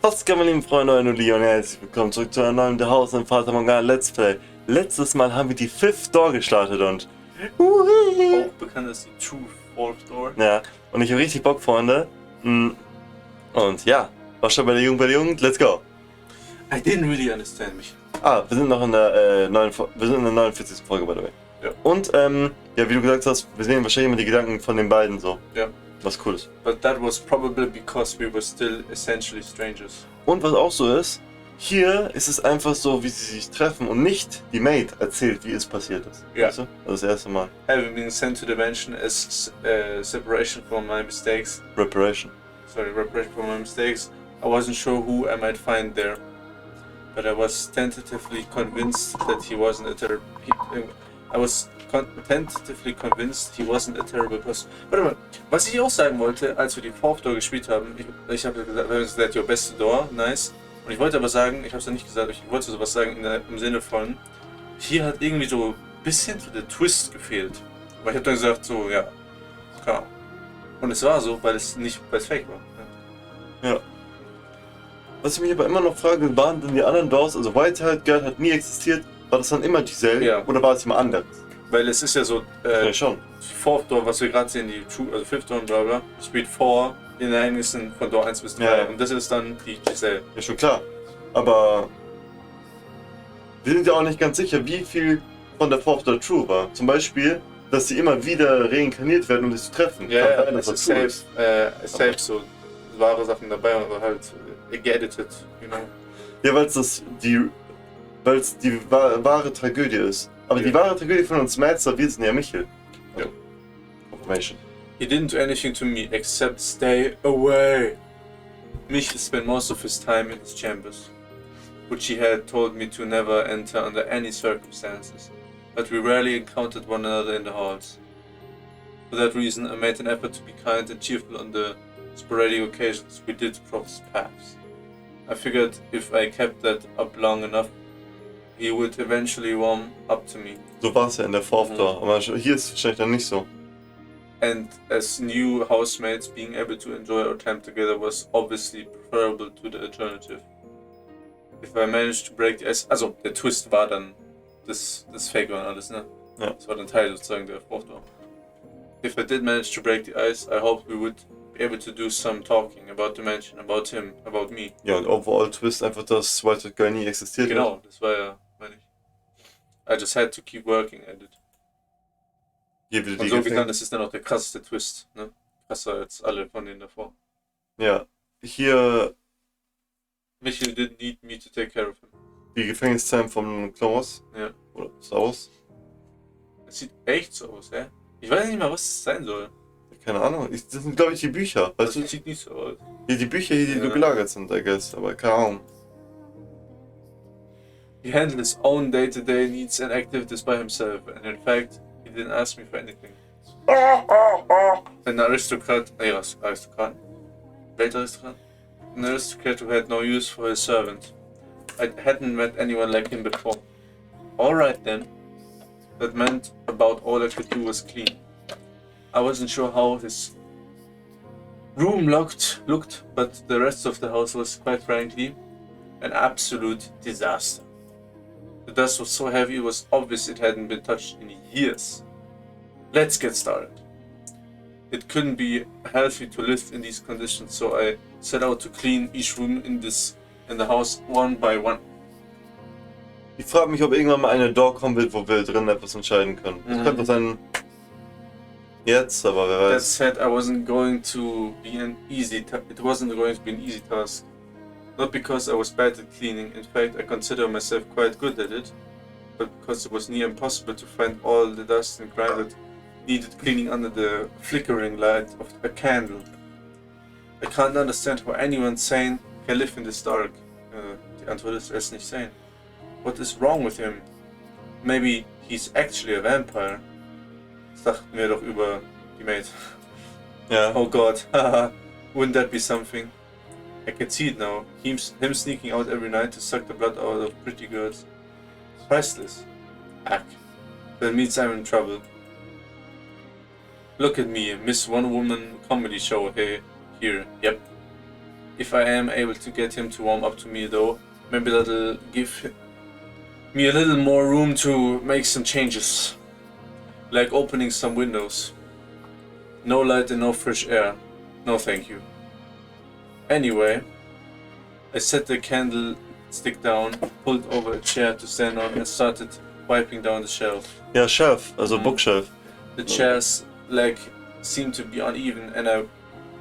Was kann man lieben Freunde und Leon, herzlich willkommen zurück zu einem neuen The House in Fata Morgana Let's Play. Letztes Mal haben wir die Fifth Door gestartet und auch bekannt als die True Fourth Door. ja, und ich habe richtig Bock, Freunde. Und ja, was schon bei der Jugend, let's go. I didn't really understand mich. Wir sind noch in der 49. Folge, by the way. Ja. Und ja, wie du gesagt hast, wir sehen wahrscheinlich immer die Gedanken von den beiden so. Ja. Was cool ist. But that was probably because we were still essentially strangers. Und was auch so ist, hier ist es einfach so, wie sie sich treffen und nicht die Maid erzählt, wie es passiert ist. Ja. Weißt du? Das erste Mal. Having been sent to the mansion as separation from my mistakes. Reparation for my mistakes. I wasn't sure who I might find there. But I was tentatively convinced that he wasn't a terrible person. Warte mal, was ich auch sagen wollte, als wir die Fourth Door gespielt haben, ich habe gesagt, wir haben gesagt, your best door, nice. Und ich wollte aber sagen, ich habe es ja nicht gesagt, ich wollte sowas sagen im Sinne von, hier hat irgendwie so ein bisschen so der Twist gefehlt. Weil ich habe dann gesagt, so, ja, klar. Und es war so, weil es fake war. Ja. Was ich mich aber immer noch frage, waren denn die anderen Doors, also Whitehead Girl hat nie existiert, war das dann immer dieselbe oder war es immer anders? Weil es ist ja so, ja, schon. Die Fourth Door, was wir gerade sehen, die Fifth Door und bla bla, spielt vor den Ereignissen von Door 1 bis 3 ja. Und das ist dann die Giselle. Ja, schon klar. Aber wir sind ja auch nicht ganz sicher, wie viel von der Fourth Door true war. Zum Beispiel, dass sie immer wieder reinkarniert werden, um sich zu treffen. Ja, das ist safe so wahre Sachen dabei oder halt geeditet, you know. Ja, weil es die wahre Tragödie ist. Aber die wahre Tragödie von uns Mads, wir sind ja Michel. Ja. Confirmation. He didn't do anything to me except stay away. Michel spent most of his time in his chambers, which he had told me to never enter under any circumstances, but we rarely encountered one another in the halls. For that reason, I made an effort to be kind and cheerful on the sporadic occasions we did cross paths. I figured if I kept that up long enough, he would eventually warm up to me. So war es ja in der Fourth Door, aber hier ist es wahrscheinlich dann nicht so. And as new housemates, being able to enjoy our time together was obviously preferable to the alternative. If I managed to break the ice, also der Twist war dann das Fake und alles, ne? Ja. Das war dann Teil sozusagen der Fourth Door. If I did manage to break the ice, I hoped we would be able to do some talking about the mansion, about him, about me. Ja, und overall Twist einfach, dass Whitehead Girl nie existiert hat. Genau, das war ja, meine ich. I just had to keep working at it. Hier wieder und so gesagt, das ist dann auch der krasseste Twist, ne? Krasser als alle von denen davor. Ja, hier... Michel didn't need me to take care of him. Die Gefängniszeit von Klaus. Ja. Oder Saus. Das sieht echt so aus, hä? Ich weiß nicht mal, was das sein soll. Keine Ahnung, das sind glaube ich die Bücher. Weißt du? Das sieht nicht so aus. Hier die Bücher, die gelagert sind, I guess, aber keine Ahnung. He handled his own day-to-day needs and activities by himself, and in fact, he didn't ask me for anything. An aristocrat, Weltaristokrat? An aristocrat who had no use for his servant. I hadn't met anyone like him before. Alright then. That meant about all I could do was clean. I wasn't sure how his room looked, but the rest of the house was, quite frankly, an absolute disaster. The dust was so heavy it was obvious it hadn't been touched in years. Let's get started. It couldn't be healthy to live in these conditions, so I set out to clean each room in the house one by one. Ich frage mich, ob irgendwann mal eine Door kommen wird, wo wir drin etwas entscheiden können. Das könnte sein jetzt, aber wer weiß. That said, it wasn't going to be an easy task. Not because I was bad at cleaning, in fact I consider myself quite good at it, but because it was near impossible to find all the dust and grime that needed cleaning under the flickering light of a candle. I can't understand how anyone sane can live in this dark. Die Antwort ist, er ist nicht sane. What is wrong with him? Maybe he's actually a vampire. Das dachten wir doch über die Maid. Ja. Oh God, haha, wouldn't that be something? I can see it now. Him sneaking out every night to suck the blood out of pretty girls. Priceless. Ack. That means I'm in trouble. Look at me, Miss One Woman comedy show here. Yep. if I am able to get him to warm up to me though, maybe that'll give me a little more room to make some changes. Like opening some windows. No light and no fresh air. No thank you. Anyway, I set the candlestick down, pulled over a chair to stand on and started wiping down the shelf. Ja, Shelf, also Bookshelf. The chair's leg seemed to be uneven and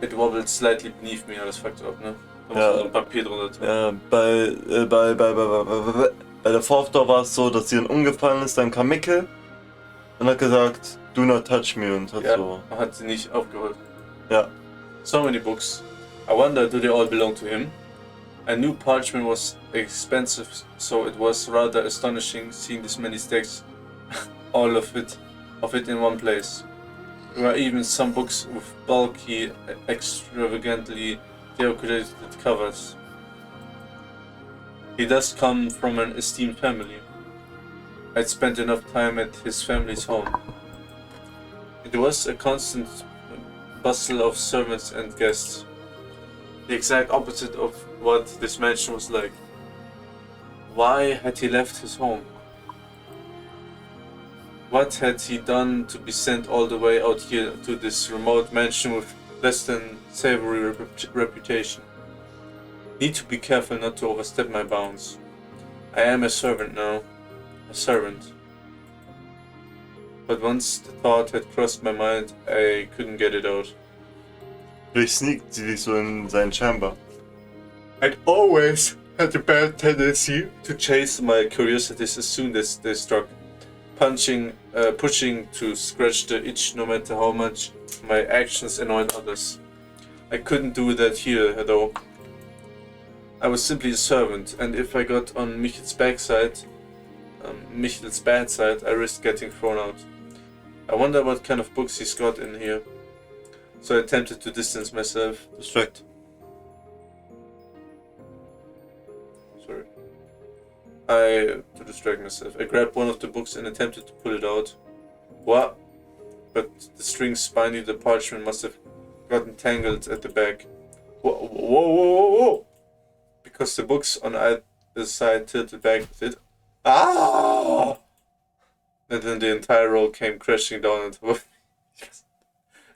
it wobbled slightly beneath me. Alles fucked up, ne? Da muss man so ein Papier drunter tun. Ja, bei der Fourth Door war es so, dass sie dann umgefallen ist, dann kam Mikkel und hat gesagt, do not touch me und hat so... hat sie nicht aufgeholt. Ja. So many books. I wonder, do they all belong to him? I knew parchment was expensive, so it was rather astonishing seeing this many stacks, all of it in one place. There were even some books with bulky, extravagantly decorated covers. He does come from an esteemed family. I'd spent enough time at his family's home. It was a constant bustle of servants and guests. The exact opposite of what this mansion was like. Why had he left his home? What had he done to be sent all the way out here to this remote mansion with less than savory reputation? Need to be careful not to overstep my bounds. I am a servant now. A servant. But once the thought had crossed my mind, I couldn't get it out. Durchsneakt sie dich so in seinen Chamber. I'd always had a bad tendency to chase my curiosities as soon as they struck. Pushing to scratch the itch no matter how much my actions annoyed others. I couldn't do that here though. I was simply a servant, and if I got on Michel's bad side, I risked getting thrown out. I wonder what kind of books he's got in here. So I attempted to distance myself. Distract. Sorry. To distract myself. I grabbed one of the books and attempted to pull it out. What? But the string spiny the parchment must have gotten tangled at the back. Whoa. Because the books on either side tilted back with it. Ah! And then the entire roll came crashing down on top of me.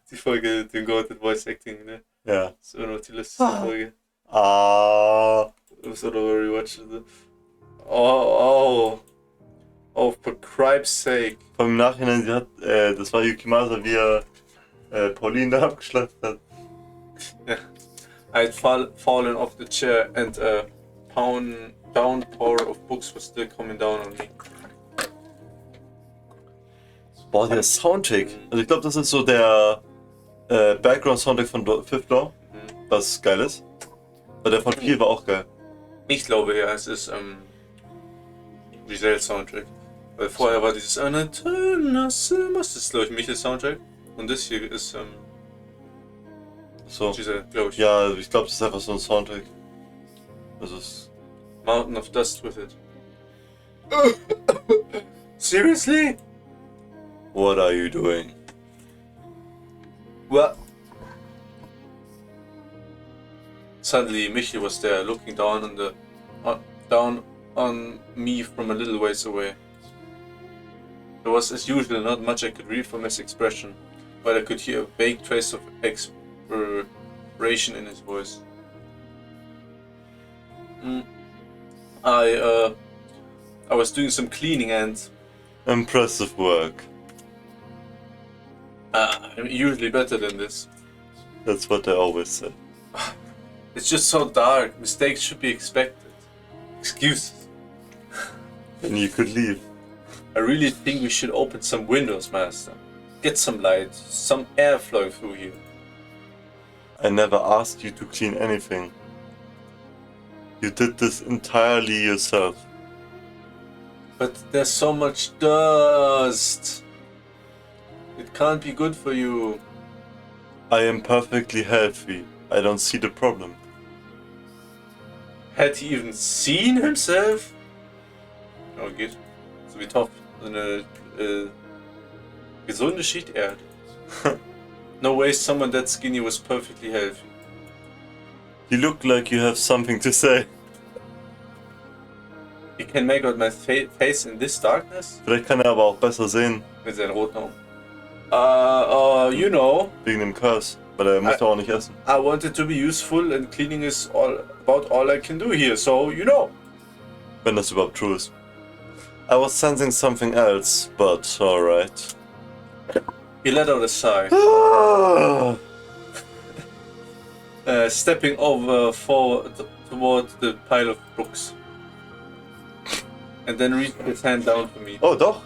Die Folge, den Gothic Voice Acting, ne? Ja. Das ist immer noch die lustigste Folge. Du musst auch noch mal rewatchen. Oh, for Cripe's sake. Vor im Nachhinein, sie hat, das war Yukimasa, wie er Pauline da abgeschlachtet hat. Yeah. I'd fallen off the chair and a downpour of books was still coming down on me. Boah, der Soundtrack. Also ich glaube, das ist so der Background-Soundtrack von Fifth Door, was geil ist. Aber der von 4 war auch geil. Ich glaube ja, es ist Giselle Soundtrack. Weil vorher war dieses das ist glaube ich Michels Soundtrack. Und das hier ist So. Giselle, glaube ich. Ja, ich glaube, das ist einfach so ein Soundtrack. Also es Mountain of Dust with it. Seriously? What are you doing? What? Suddenly, Michi was there, looking down on me from a little ways away. There was, as usual, not much I could read from his expression, but I could hear a vague trace of expiration in his voice. I was doing some cleaning and Impressive work. I'm usually better than this. That's what I always say. It's just so dark. Mistakes should be expected. Excuses. And you could leave. I really think we should open some windows, Master. Get some light, some air flowing through here. I never asked you to clean anything. You did this entirely yourself. But there's so much dust. It can't be good for you. I am perfectly healthy. I don't see the problem. Had he even seen himself? Oh, geht. So wie Topf. So eine gesunde Schichterde. No way someone that skinny was perfectly healthy. You look like you have something to say. You can make out my face in this darkness? Vielleicht kann er aber auch besser sehen. Mit seinen roten Augen. You know. Wegen dem Curse. Weil er muss doch auch nicht essen. I wanted to be useful and cleaning is about all I can do here, so you know. Wenn das überhaupt true ist. I was sensing something else, but alright. He let out a sigh. Stepping over toward the pile of books. And then reached his hand down to me. Oh, doch.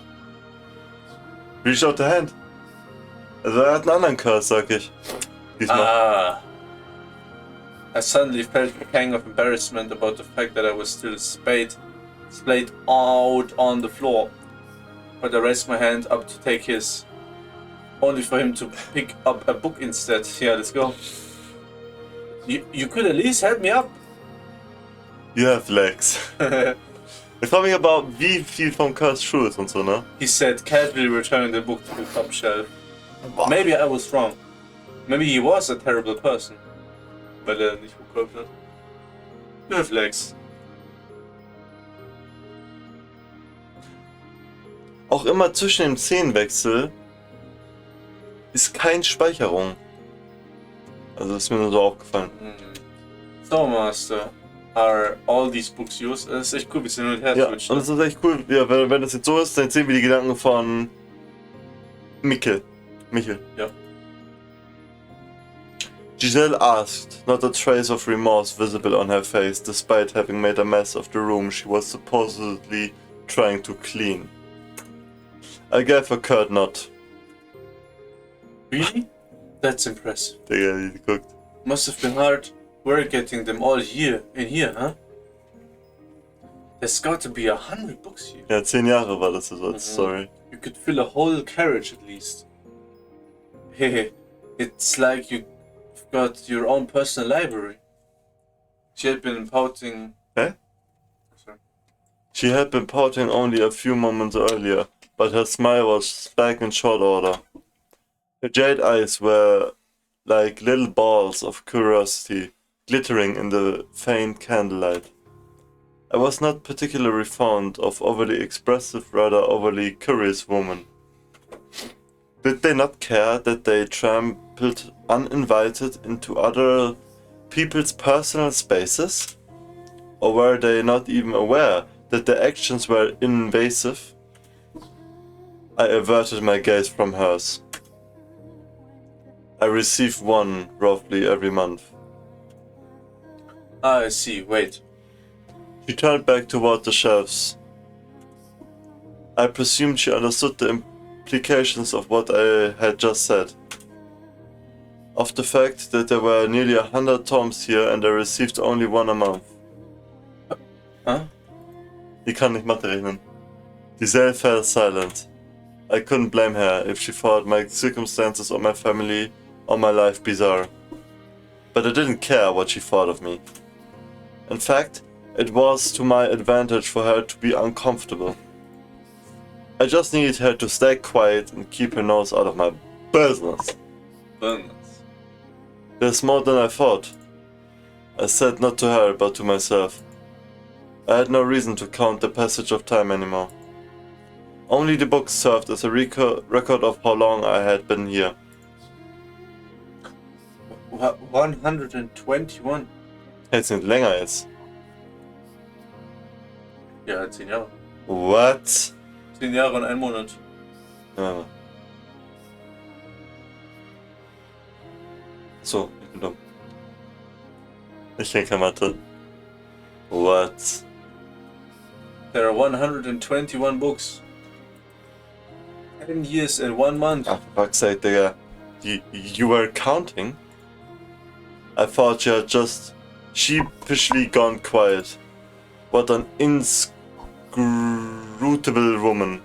Reach out the hand. Also er hat einen anderen Curse, sag ich. Diesmal. I suddenly felt a pang of embarrassment about the fact that I was still splayed out on the floor. But I raised my hand up to take his, only for him to pick up a book instead. Yeah, let's go. You could at least help me up. You have legs. Ich frage mich aber, wie viel vom Curse true ist und so, ne? He said, casually returning the book to the top shelf. Maybe I was wrong. Maybe he was a terrible person. Weil er nicht geklopft hat. You have legs. Auch immer zwischen dem Szenenwechsel ist keine Speicherung. Also ist mir nur so aufgefallen. So, Master. Are all these books yours? Das ist echt cool, wie sie hin und her Ja, switchen. und das ist echt cool. Ja, wenn das jetzt so ist, dann sehen wir die Gedanken von Michel. Ja. Giselle asked, not a trace of remorse visible on her face, despite having made a mess of the room she was supposedly trying to clean. I gave a curt nod. Really? That's impressive. Digga, die guckt. Must have been hard work getting them all here, in here, huh? There's got to be 100 books here. Ja, 10 Jahre war das so, sorry. You could fill a whole carriage at least. Hehe, it's like you've got your own personal library. She had been pouting. Hä? Sorry. She had been pouting only a few moments earlier, but her smile was back in short order. Her jade eyes were like little balls of curiosity, glittering in the faint candlelight. I was not particularly fond of overly expressive, rather overly curious women. Did they not care that they trampled uninvited into other people's personal spaces? Or were they not even aware that their actions were invasive? I averted my gaze from hers. I receive one roughly every month. Ah, I see, wait. She turned back toward the shelves. I presumed she understood the implications of what I had just said. Of the fact that there were nearly 100 tomes here and I received only one a month. Huh? Die kann nicht Mathe rechnen. Giselle fell silent. I couldn't blame her if she thought my circumstances or my family or my life bizarre. But I didn't care what she thought of me. In fact, it was to my advantage for her to be uncomfortable. I just needed her to stay quiet and keep her nose out of my business. Goodness. There's more than I thought. I said not to her, but to myself. I had no reason to count the passage of time anymore. Only the book served as a record of how long I had been here. 121. Jetzt sind länger jetzt. Ja, 10 Jahre. What? 10 Jahre und 1 Monat. Ja. So, ich bin dumm. Ich denke Mathe. What? There are 121 books. 10 years and 1 month. Ah, for fuck's sake, Digga. You were counting? I thought you had just sheepishly gone quiet. What an inscrutable woman.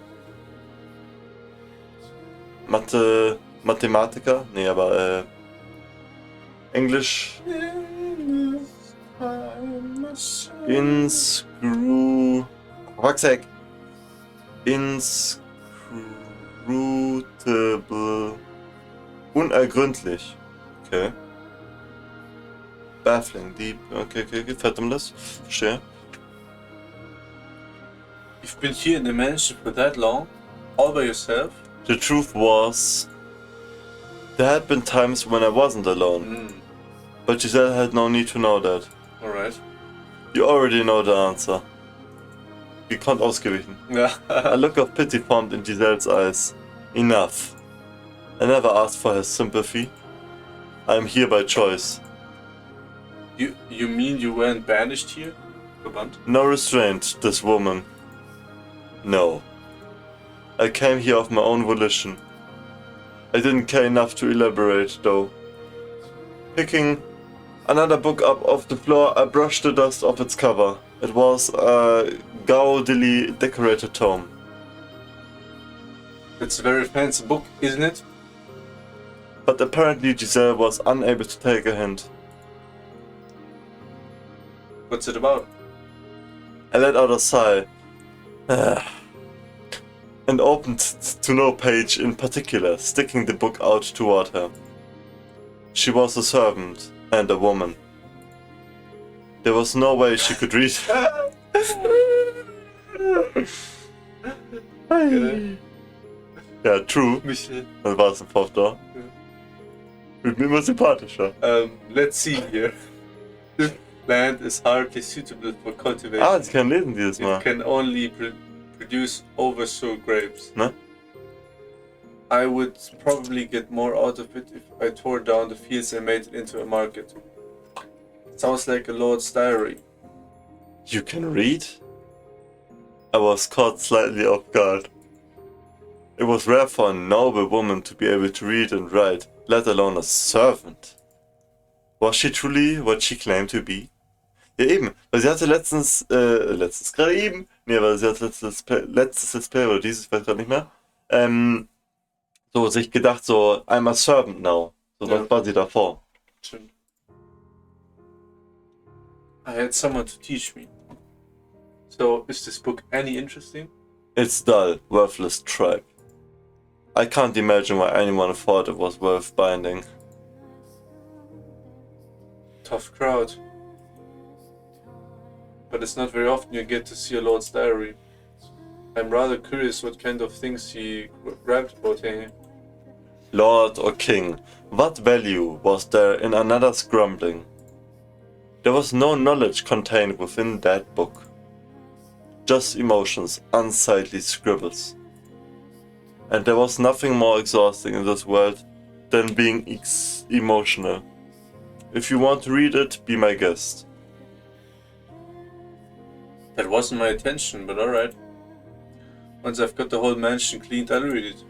Mathematiker? Nee, aber Englisch. Fuck's sake. Inscrutable. Unergründlich. Okay. Baffling, deep. Okay, fett um das. Verstehe. You've been here in the mansion for that long? All by yourself? The truth was, there had been times when I wasn't alone. But Giselle had no need to know that. Alright. You already know the answer. Gekonnt ausgewichen. A look of pity formed in Giselle's eyes. Enough. I never asked for her sympathy. I am here by choice. You mean you weren't banished here? Verbannt? No restraint, this woman. No. I came here of my own volition. I didn't care enough to elaborate, though. Picking another book up off the floor, I brushed the dust off its cover. It was a gaudily decorated tome. It's a very fancy book, isn't it? But apparently Giselle was unable to take a hint. What's it about? I let out a sigh. And opened to no page in particular, sticking the book out toward her. She was a servant and a woman. There was no way she could read. Ja, true. Michael. Dann war es sofort da. Wird mir immer sympathischer. Let's see here. This land is hardly suitable for cultivation. Ah, ich kann lesen dieses Mal. It can only produce oversow grapes. Ne? I would probably get more out of it if I tore down the fields and made it into a market. Sounds like a lord's diary. You can read? I was caught slightly off guard. It was rare for a noble woman to be able to read and write, let alone a servant. Was she truly what she claimed to be? Ja eben, weil sie hatte gerade eben, nee, weil sie hat letztes Let's Play oder dieses, ich weiß gerade nicht mehr, so sich gedacht, so, I'm a servant now. So, was war sie davor? Stimmt. I had someone to teach me. So, is this book any interesting? It's dull, worthless tripe. I can't imagine why anyone thought it was worth binding. Tough crowd. But it's not very often you get to see a lord's diary. I'm rather curious what kind of things he rapped about here. Lord or king, what value was there in another's grumbling? There was no knowledge contained within that book. Just emotions, unsightly scribbles. And there was nothing more exhausting in this world than being emotional. If you want to read it, be my guest. That wasn't my intention, but alright. Once I've got the whole mansion cleaned, I'll read it.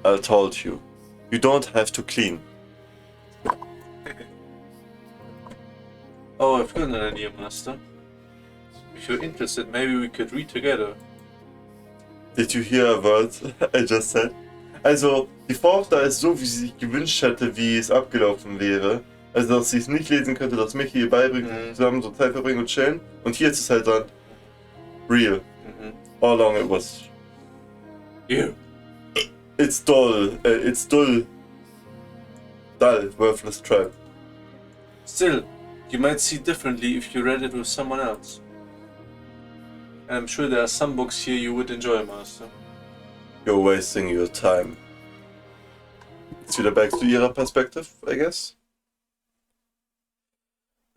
I told you, you don't have to clean. Oh, I've got an idea, Master. If you're interested, maybe we could read together. Did you hear a word I just said? Also, die Vorfreude ist so, wie sie sich gewünscht hätte, wie es abgelaufen wäre. Also, dass sie es nicht lesen könnte, dass Michi ihr beibringt, zusammen so Zeit verbringen und chillen. Und hier ist es halt dann real. All along it was. You. It's dull. It's dull. Dull, worthless tribe. Still, you might see differently if you read it with someone else. And I'm sure there are some books here you would enjoy, Master. You're wasting your time. Jetzt wieder back to ihrer Perspective, I guess.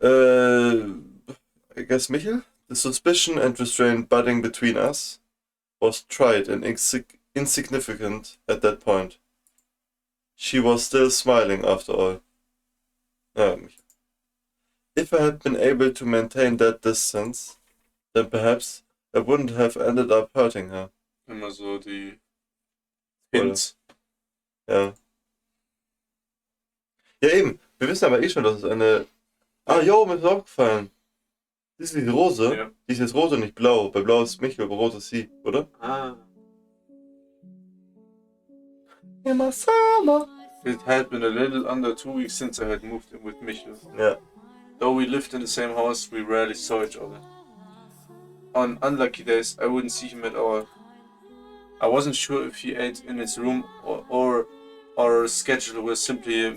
I guess Michel? The suspicion and restraint budding between us was trite and insignificant at that point. She was still smiling after all. Michel. If I had been able to maintain that distance, then perhaps I wouldn't have ended up hurting her. Immer so die Hints. Ja. Ja eben, wir wissen aber eh schon, dass es eine... Ah, jo, mir ist aufgefallen. Das ist die Rose. Ja. Die ist jetzt rot und nicht blau. Bei blau ist Michel, bei rot ist sie, oder? Ah. Immer Summer. It had been a little under 2 weeks since I had moved in with Michel. Ja. Though we lived in the same house, we rarely saw each other. On unlucky days, I wouldn't see him at all. I wasn't sure if he ate in his room or our schedule was simply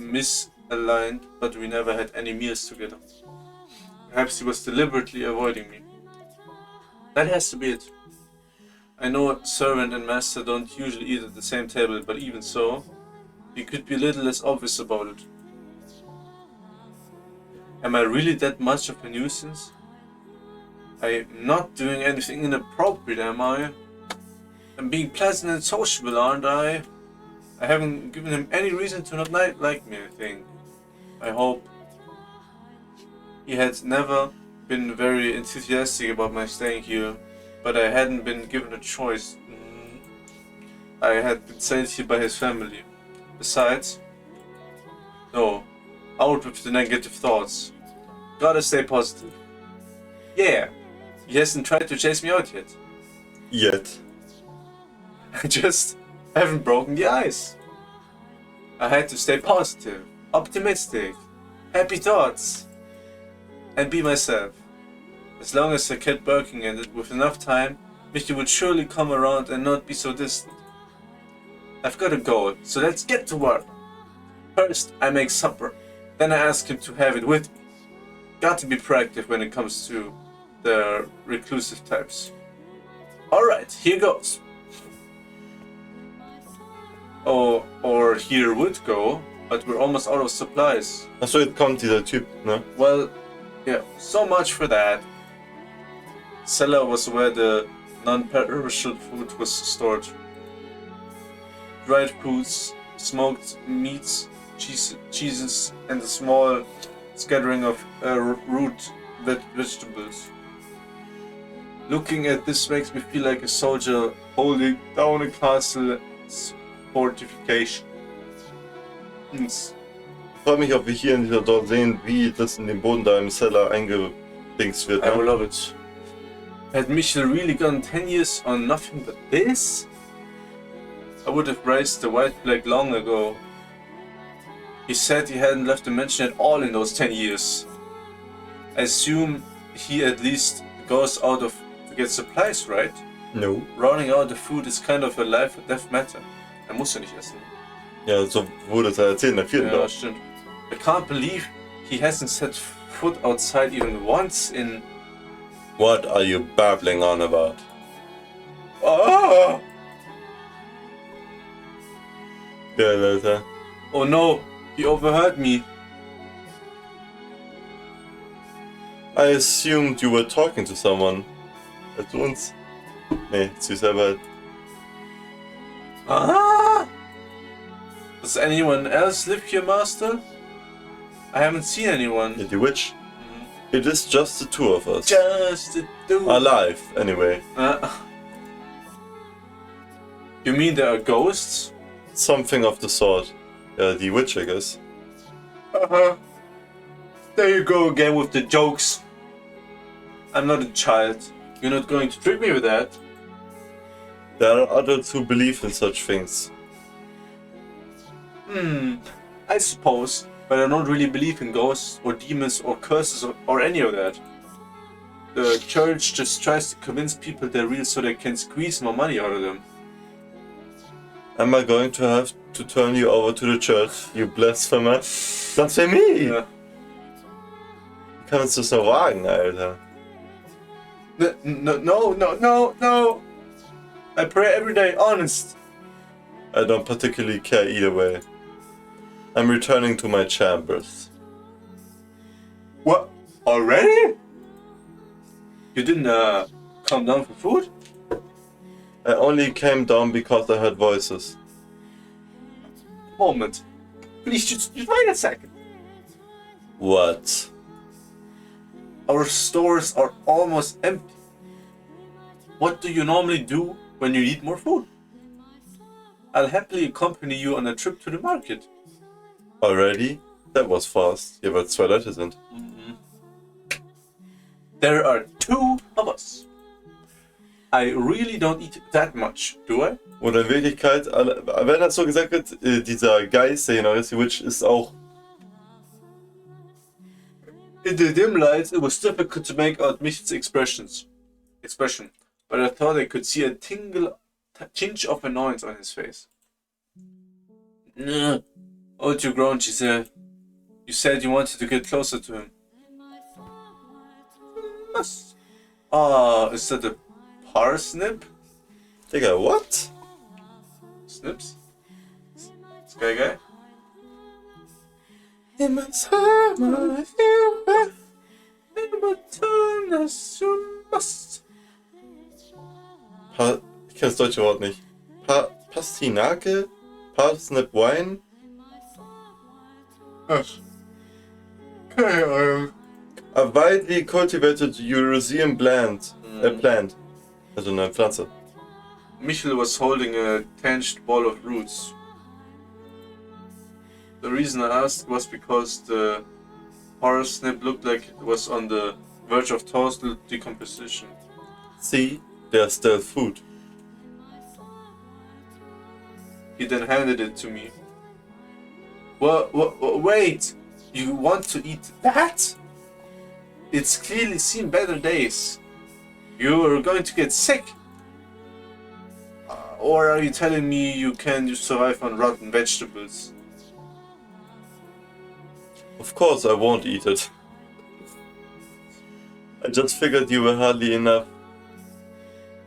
aligned, but we never had any meals together. Perhaps he was deliberately avoiding me. That has to be it. I know servant and master don't usually eat at the same table, but even so, he could be a little less obvious about it. Am I really that much of a nuisance? I'm not doing anything inappropriate, am I? I'm being pleasant and sociable, aren't I? I haven't given him any reason to not like me, I think. I hope. He had never been very enthusiastic about my staying here, but I hadn't been given a choice. I had been sent here by his family. Besides, no, out with the negative thoughts. Gotta stay positive. Yeah, he hasn't tried to chase me out yet. Yet. I just haven't broken the ice. I had to stay positive, optimistic, happy thoughts, and be myself. As long as I kept working at it with enough time, Mickey would surely come around and not be so distant. I've got a goal, so let's get to work. First, I make supper, then I ask him to have it with me. Got to be proactive when it comes to the reclusive types. Alright, here goes. Or here would go, but we're almost out of supplies. Achso, jetzt kommt dieser Typ, ne? Well, yeah, so much for that. Cellar was where the non-perishable food was stored. Dried foods, smoked meats, cheeses, and a small scattering of root vegetables. Looking at this makes me feel like a soldier holding down a castle's fortification. Ich freue mich, ob wir hier in dieser Dorf sehen, wie das in den Boden da im Cellar eingedingst wird. I will Ne? love it. Had Michel really gone 10 years on nothing but this? I would have raised the white flag long ago. He said he hadn't left a mention at all in those 10 years. I assume he at least goes out to get supplies, right? No. Running out of food is kind of a life or death matter. Er muss ja nicht essen. Ja, so wurde es ja erzählt in der vierten Ja, Dorf. stimmt. I can't believe he hasn't set foot outside even once in... What are you babbling on about? Ah! Ja, Leute. Oh no, he overheard me. I assumed you were talking to someone. Zu uns? Nee, zu selber halt. Ah! Does anyone else live here, Master? I haven't seen anyone. Yeah, the witch. It is just the two of us. Just the two. Alive, anyway. You mean there are ghosts? Something of the sort. Yeah, the witch, I guess. Uh-huh. There you go again with the jokes. I'm not a child. You're not going to trick me with that. There are adults who believe in such things. I suppose, but I don't really believe in ghosts or demons or curses or any of that. The church just tries to convince people they're real so they can squeeze more money out of them. Am I going to have to turn you over to the church, you blasphemer? Blasphemie! Yeah. Wie kann uns das noch wagen, Alter? No. I pray every day, honest. I don't particularly care either way. I'm returning to my chambers. What? Already? You didn't come down for food? I only came down because I heard voices. Moment. Please just wait a second. What? Our stores are almost empty. What do you normally do when you need more food? I'll happily accompany you on a trip to the market. Already? That was fast. Ja, weil es 2 Leute sind. There are 2 of us. I really don't eat that much, do I? Oder in Wirklichkeit, wenn das so gesagt wird, dieser Geist, der hier noch ist, die Witch, ist auch... In the dim light, it was difficult to make out Michel's expression, but I thought I could see a tinge of annoyance on his face. Oh, too grown, she said. You said you wanted to get closer to him. Must. Ah, is that a parsnip? Digga, what? Snips? Sky guy? In my summer, you must. Ich kenn das deutsche Wort nicht. Pastinake? Parsnip Wine? Ach. Keine Ahnung. A widely cultivated Eurasian plant. Also eine Pflanze. Michel was holding a tanged ball of roots. The reason I asked was because the parsnip looked like it was on the verge of total decomposition. See, there's still food. He then handed it to me. Wait! You want to eat that? It's clearly seen better days. You're going to get sick. Or are you telling me you can survive on rotten vegetables? Of course I won't eat it. I just figured you were hardly enough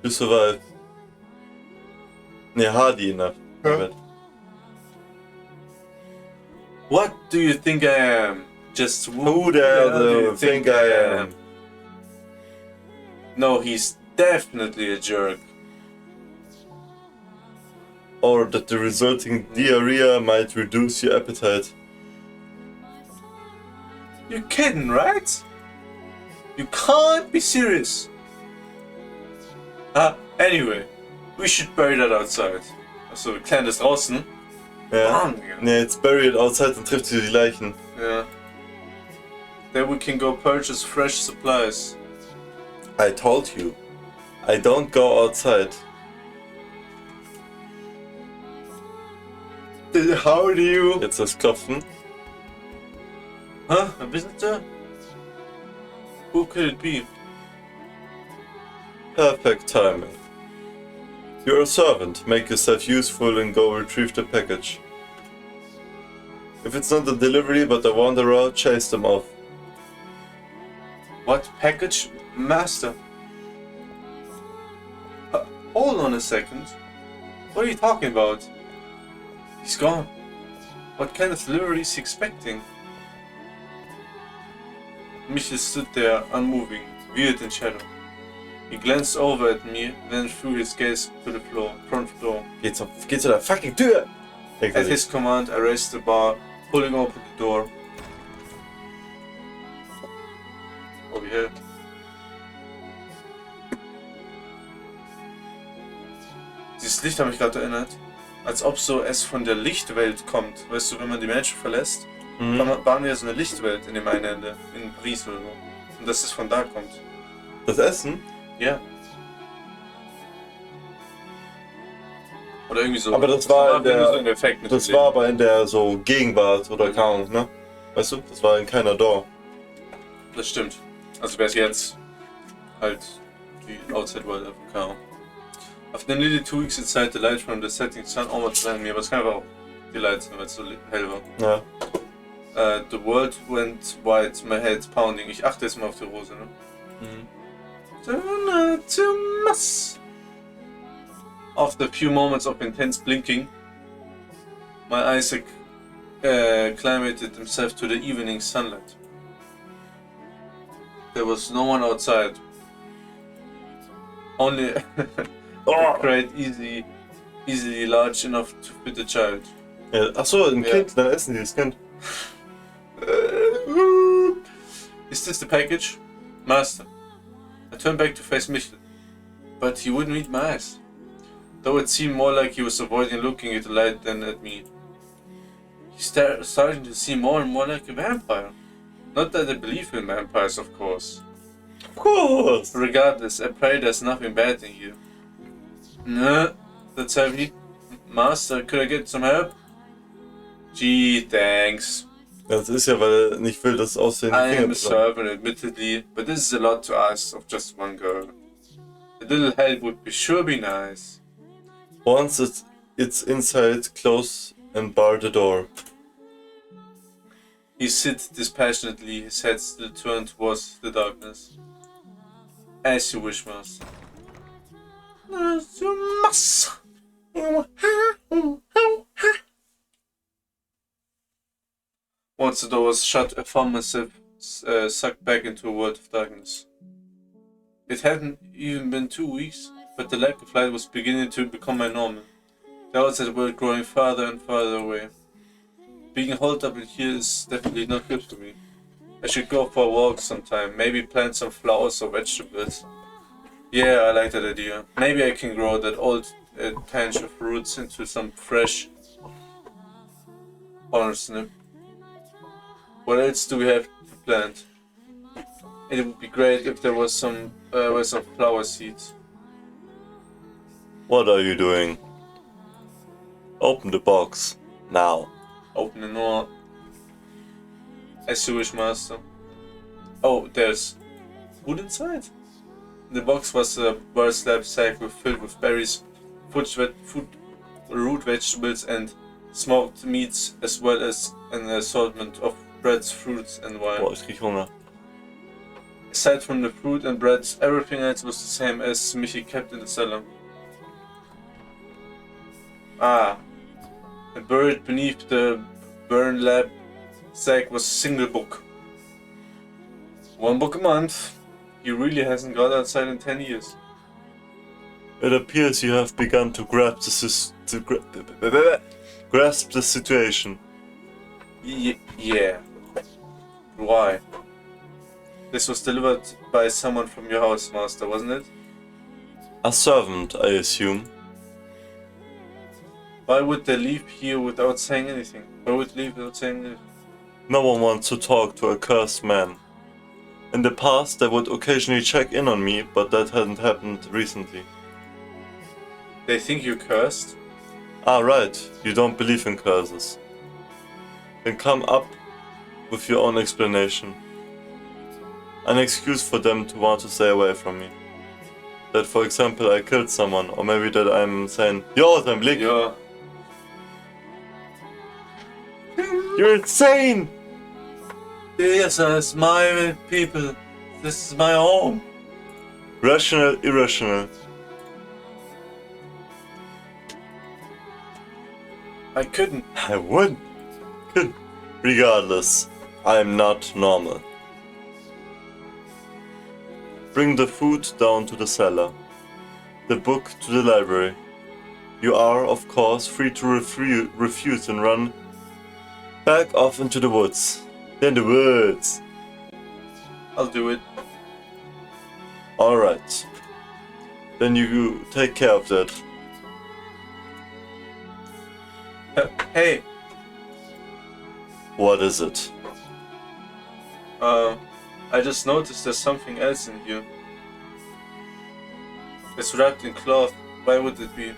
to survive. Ne, hardy enough. Huh? What do you think I am? Just Who the hell do you think I am? No, he's definitely a jerk. Or that the resulting diarrhea might reduce your appetite. You're kidding, right? You can't be serious. Anyway, we should bury that outside. Also, wir klären das draußen. Ja. Ne, it's buried outside und trifft sie die Leichen. Yeah. Then we can go purchase fresh supplies. I told you, I don't go outside. How do you? Jetzt das Klopfen. Huh? A visitor? Who could it be? Perfect timing. You're a servant. Make yourself useful and go retrieve the package. If it's not a delivery but a wanderer, chase them off. What package? Master. Hold on a second. What are you talking about? He's gone. What kind of delivery is he expecting? Michel stood there, unmoving, weird in shadow. He glanced over at me, then threw his gaze to the front floor. Geh zu der fucking Tür! At his command, I raised the bar, pulling open the door. Over here. Dieses Licht hat mich gerade erinnert, als ob so es von der Lichtwelt kommt. Weißt du, wenn man die Menschen verlässt, waren wir so eine Lichtwelt in dem einen Ende, in Paris oder so. Und dass es von da kommt. Das Essen? Ja. Oder irgendwie so. Aber das war in der, so ein Effekt mit das dem war aber in der so Gegenwart oder keine Ahnung, ne? Weißt du, das war in keiner Door. Das stimmt. Also wäre es jetzt halt die Outside World einfach keine Ahnung. After nearly 2 weeks inside, the light from the setting sun almost blinded me, aber es kann einfach auch die Light sein, weil es so hell war. Ja. The world went white, my head pounding. Ich achte jetzt mal auf die Rose, ne? After a few moments of intense blinking, my eyes acclimated themselves to the evening sunlight. There was no one outside. Only a crate easily large enough to fit a child. Ja, achso, ein Kind, dann essen die das Kind. Is this the package? Master. I turned back to face Michel, but he wouldn't meet my eyes. Though it seemed more like he was avoiding looking at the light than at me. He's starting to seem more and more like a vampire. Not that I believe in vampires, of course. Of course! Regardless, I pray there's nothing bad in here. No, that's heavy. Master, could I get some help? Gee, thanks. Das ist ja, weil er nicht will, dass aussehen I am a servant, admittedly, but this is a lot to ask of just one girl. A little help would sure be nice. Once it's inside, close and bar the door. He sits dispassionately, his head still turned towards the darkness. As you wish, master. As you must. Once the door was shut, I found myself sucked back into a world of darkness. It hadn't even been 2 weeks, but the lack of light was beginning to become my normal. The outside world growing farther and farther away. Being holed up in here is definitely not good for me. I should go for a walk sometime, maybe plant some flowers or vegetables. Yeah, I like that idea. Maybe I can grow that old tange of roots into some fresh parsnip. What else do we have to plant? It would be great if there was some flower seeds. What are you doing? Open the box. Now. Open the door. As you wish, master. Oh, there's food inside? The box was a well-slapped sack filled with berries, root vegetables and smoked meats, as well as an assortment of breads, fruits and wine. Boah, ich krieg Hunger. Aside from the fruit and breads, everything else was the same as Michi kept in the cellar. Ah, and buried beneath the burn lab sack was a single book. 1 book a month. He really hasn't got outside in 10 years. It appears you have begun to grasp the situation. Yeah. Why? This was delivered by someone from your house, master, wasn't it? A servant, I assume. Why would they leave here without saying anything? Why would they leave without saying anything? No one wants to talk to a cursed man. In the past, they would occasionally check in on me, but that hadn't happened recently. They think you're cursed? Ah, right, you don't believe in curses. Then come up with your own explanation. An excuse for them to want to stay away from me. That, for example, I killed someone, or maybe that I'm saying, Yo, dein Blick! Yeah. You're insane! These are my people. This is my home. Rational, irrational. I couldn't. I wouldn't. Regardless, I'm not normal. Bring the food down to the cellar. The book to the library. You are, of course, free to refuse and run back off into the woods. In the woods. I'll do it. Alright. Then you take care of that. Hey, What is it? I just noticed there's something else in here. It's wrapped in cloth. Why would it be?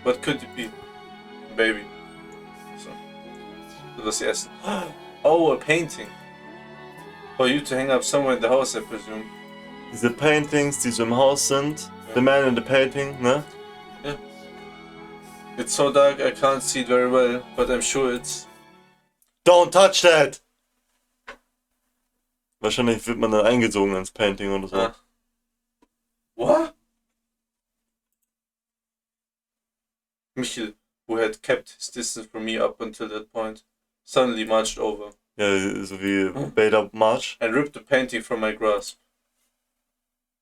What could it be? Baby. So, das was yes. Oh, a painting. For you to hang up somewhere in the house, I presume. Diese Paintings, die so im Haus sind. The man in the painting, ne? Yeah. It's so dark I can't see it very well, but I'm sure it's... Don't touch that! Wahrscheinlich wird man dann eingesogen ins Painting oder so. What? Michel, who had kept his distance from me up until that point, suddenly marched over. Ja, so wie Beta March. And ripped the painting from my grasp.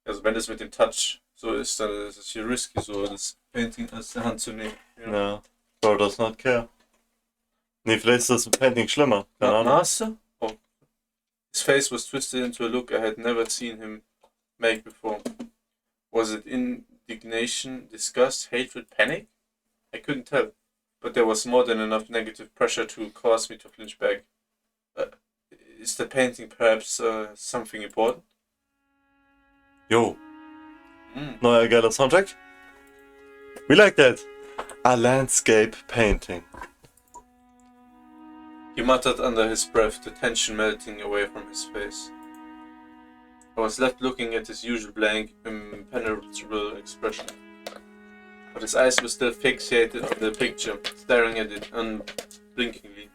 Also wenn das mit dem Touch so ist, dann ist es hier risky, so das Painting aus der Hand zu nehmen. You know? Ja. Bro does not care. Nee, vielleicht ist das im Painting schlimmer. Keine Ahnung. Master? Oh. His face was twisted into a look I had never seen him make before. Was it indignation, disgust, hatred, panic? I couldn't tell, but there was more than enough negative pressure to cause me to flinch back. Is the painting perhaps something important? Yo. Neuer geiler Soundtrack. We like that. A landscape painting. He muttered under his breath, the tension melting away from his face. I was left looking at his usual blank, impenetrable expression. But his eyes were still fixated on the picture, staring at it unblinkingly.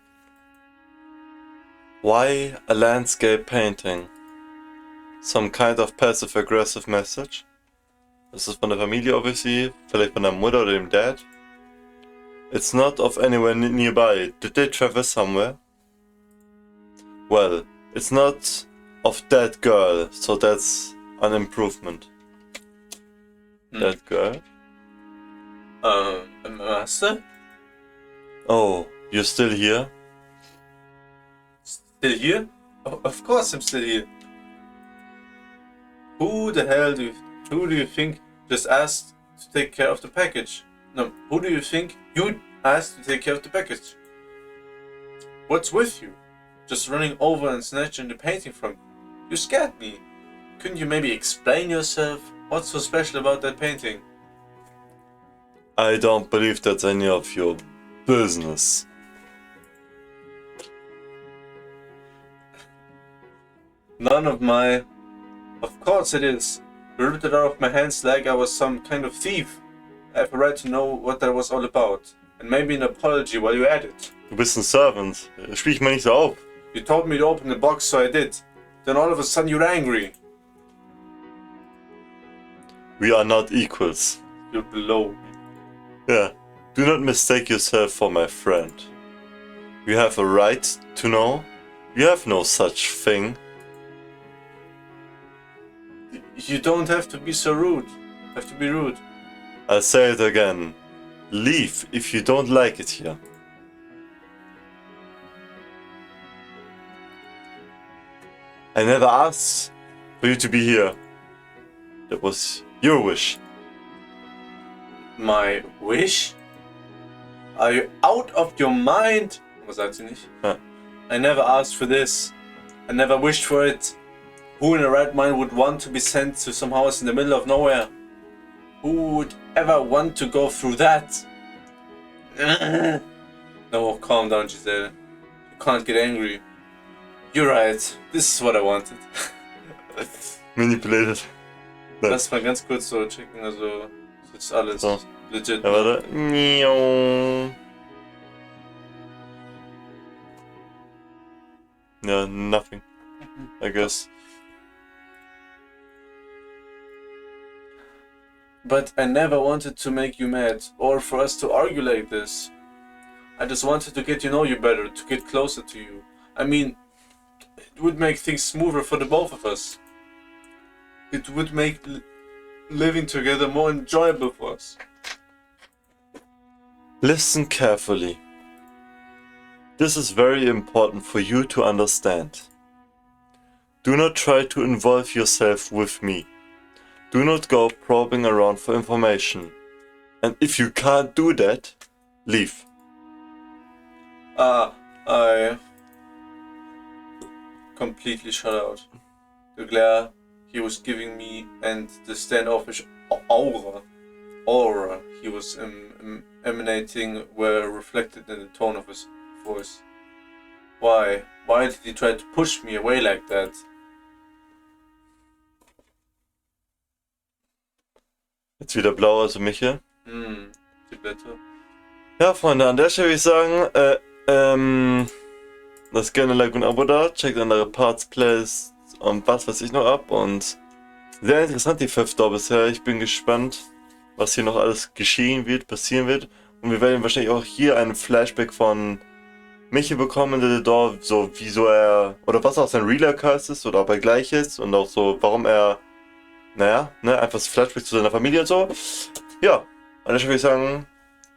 Why a landscape painting? Some kind of passive-aggressive message? Ist es von der Familie, obviously? Vielleicht von der Mutter oder dem Dad? It's not of anywhere nearby. Did they travel somewhere? Well, it's not of that girl, so that's an improvement. That girl? Master? Oh, you're still here? Still here? Oh, of course I'm still here. Who do you think just asked to take care of the package? No, who do you think you asked to take care of the package? What's with you? Just running over and snatching the painting from you. You scared me. Couldn't you maybe explain yourself? What's so special about that painting? I don't believe that's any of your business. None of my... Of course it is. You ripped it out of my hands like I was some kind of thief. I have a right to know what that was all about. And maybe an apology while you're at it. Du bist ein Servant. Spiel ich mal nicht so auf. You told me to open the box, so I did. Then all of a sudden you're angry. We are not equals. You're below me. Yeah. Do not mistake yourself for my friend. You have a right to know. You have no such thing. You don't have to be so rude. Have to be rude. I'll say it again. Leave if you don't like it here. I never asked for you to be here. That was your wish. My wish? Are you out of your mind? Was sagt sie nicht? Ja. I never asked for this. I never wished for it. Who in the right mind would want to be sent to some house in the middle of nowhere? Who would ever want to go through that? No, calm down, Giselle. You can't get angry. You're right. This is what I wanted. Manipulated. Lass mal ganz kurz so checken, also das ist alles So. legit. Ja, warte. Miau. Ja, nothing. I guess. But I never wanted to make you mad, or for us to argue like this. I just wanted to get to know you better, to get closer to you. I mean, it would make things smoother for the both of us. It would make living together more enjoyable for us. Listen carefully. This is very important for you to understand. Do not try to involve yourself with me. Do not go probing around for information. And if you can't do that, leave. I completely shut out. The glare he was giving me and the standoffish aura he was emanating were reflected in the tone of his voice. Why? Why did he try to push me away like that? Jetzt wieder blau, also Michael. Die Blätter. Ja, Freunde, an der Stelle würde ich sagen, lasst gerne ein Like und ein Abo da, checkt andere Parts, Plays und was weiß ich noch ab. Und sehr interessant die 5 da bisher. Ich bin gespannt, was hier noch alles geschehen wird, passieren wird. Und wir werden wahrscheinlich auch hier einen Flashback von Michi bekommen, der da so, wieso er, oder was auch sein Real-Cast ist, oder ob er gleich ist und auch so, warum er, naja, ne, einfach das Flashback zu seiner Familie und so. Ja, an der Stelle würde ich sagen,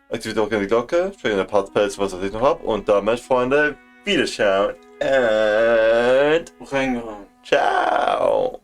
aktiviert auch gerne die Glocke, checkt in der Parts, Plays, was ich noch habe. Und damit, Freunde, Wiederschauen und Reingehauen. ciao.